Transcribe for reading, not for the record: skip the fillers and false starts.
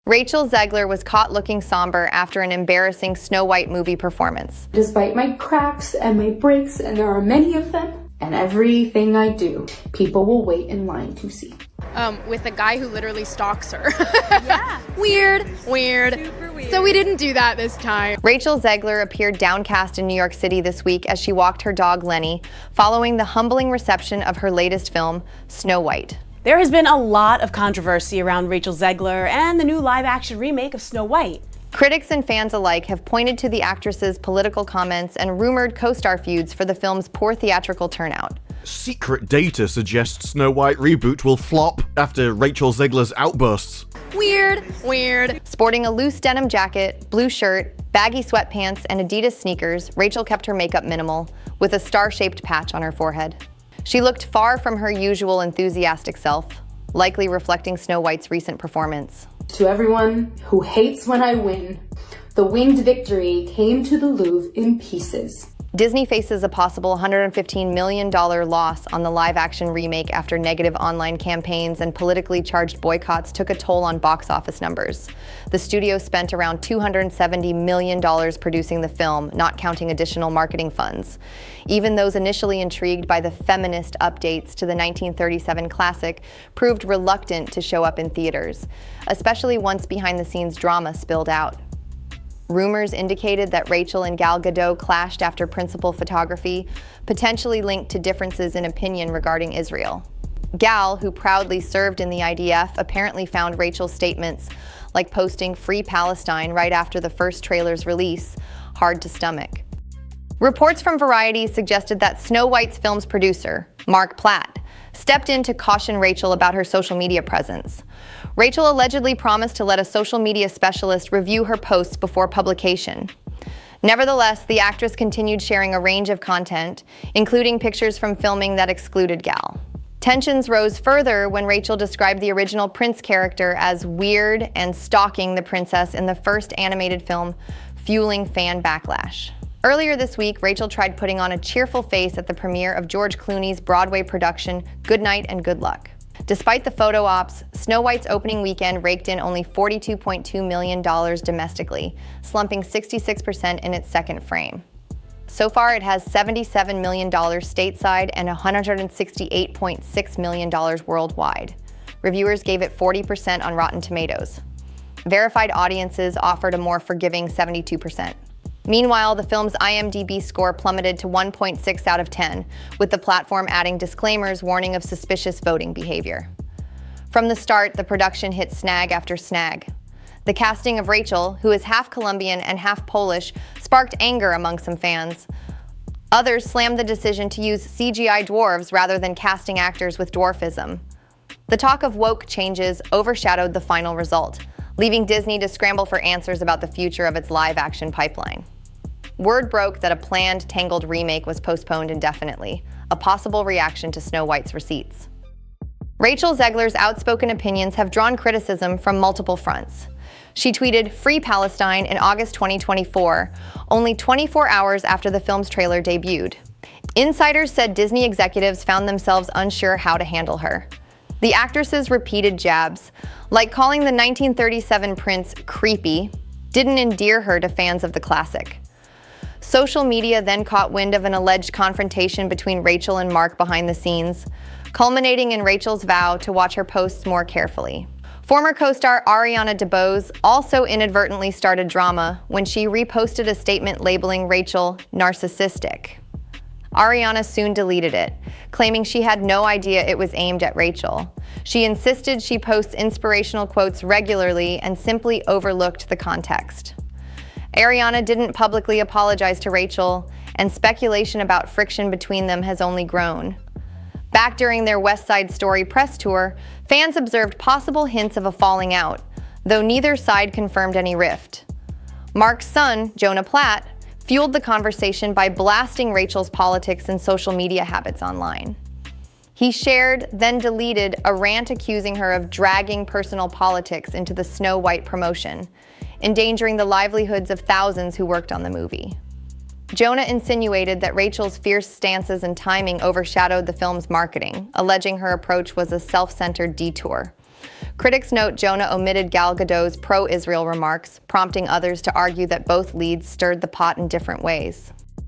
Rachel Zegler was caught looking somber after an embarrassing Snow White movie performance. Despite my cracks and my breaks, and there are many of them, and everything I do, people will wait in line to see. With a guy who literally stalks her. Yeah. Weird. Super weird. So we didn't do that this time. Rachel Zegler appeared downcast in New York City this week as she walked her dog Lenny, following the humbling reception of her latest film, Snow White. There has been a lot of controversy around Rachel Zegler and the new live-action remake of Snow White. Critics and fans alike have pointed to the actress's political comments and rumored co-star feuds for the film's poor theatrical turnout. Secret data suggests Snow White reboot will flop after Rachel Zegler's outbursts. Weird. Sporting a loose denim jacket, blue shirt, baggy sweatpants, and Adidas sneakers, Rachel kept her makeup minimal, with a star-shaped patch on her forehead. She looked far from her usual enthusiastic self, likely reflecting Snow White's recent performance. To everyone who hates when I win, the winged victory came to the Louvre in pieces. Disney faces a possible $115 million loss on the live-action remake after negative online campaigns and politically charged boycotts took a toll on box office numbers. The studio spent around $270 million producing the film, not counting additional marketing funds. Even those initially intrigued by the feminist updates to the 1937 classic proved reluctant to show up in theaters, especially once behind-the-scenes drama spilled out. Rumors indicated that Rachel and Gal Gadot clashed after principal photography, potentially linked to differences in opinion regarding Israel. Gal, who proudly served in the IDF, apparently found Rachel's statements, like posting "Free Palestine" right after the first trailer's release, hard to stomach. Reports from Variety suggested that Snow White's film's producer, Mark Platt, stepped in to caution Rachel about her social media presence. Rachel allegedly promised to let a social media specialist review her posts before publication. Nevertheless, the actress continued sharing a range of content, including pictures from filming that excluded Gal. Tensions rose further when Rachel described the original Prince character as weird and stalking the princess in the first animated film, fueling fan backlash. Earlier this week, Rachel tried putting on a cheerful face at the premiere of George Clooney's Broadway production, Good Night and Good Luck. Despite the photo ops, Snow White's opening weekend raked in only $42.2 million domestically, slumping 66% in its second frame. So far, it has $77 million stateside and $168.6 million worldwide. Reviewers gave it 40% on Rotten Tomatoes. Verified audiences offered a more forgiving 72%. Meanwhile, the film's IMDb score plummeted to 1.6 out of 10, with the platform adding disclaimers warning of suspicious voting behavior. From the start, the production hit snag after snag. The casting of Rachel, who is half Colombian and half Polish, sparked anger among some fans. Others slammed the decision to use CGI dwarves rather than casting actors with dwarfism. The talk of woke changes overshadowed the final result, leaving Disney to scramble for answers about the future of its live-action pipeline. Word broke that a planned Tangled remake was postponed indefinitely, a possible reaction to Snow White's receipts. Rachel Zegler's outspoken opinions have drawn criticism from multiple fronts. She tweeted "Free Palestine" in August 2024, only 24 hours after the film's trailer debuted. Insiders said Disney executives found themselves unsure how to handle her. The actress's repeated jabs, like calling the 1937 prince creepy, didn't endear her to fans of the classic. Social media then caught wind of an alleged confrontation between Rachel and Mark behind the scenes, culminating in Rachel's vow to watch her posts more carefully. Former co-star Ariana DeBose also inadvertently started drama when she reposted a statement labeling Rachel narcissistic. Ariana soon deleted it, claiming she had no idea it was aimed at Rachel. She insisted she posts inspirational quotes regularly and simply overlooked the context. Ariana didn't publicly apologize to Rachel, and speculation about friction between them has only grown. Back during their West Side Story press tour, fans observed possible hints of a falling out, though neither side confirmed any rift. Mark's son, Jonah Platt, fueled the conversation by blasting Rachel's politics and social media habits online. He shared, then deleted, a rant accusing her of dragging personal politics into the Snow White promotion, endangering the livelihoods of thousands who worked on the movie. Jonah insinuated that Rachel's fierce stances and timing overshadowed the film's marketing, alleging her approach was a self-centered detour. Critics note Jonah omitted Gal Gadot's pro-Israel remarks, prompting others to argue that both leads stirred the pot in different ways.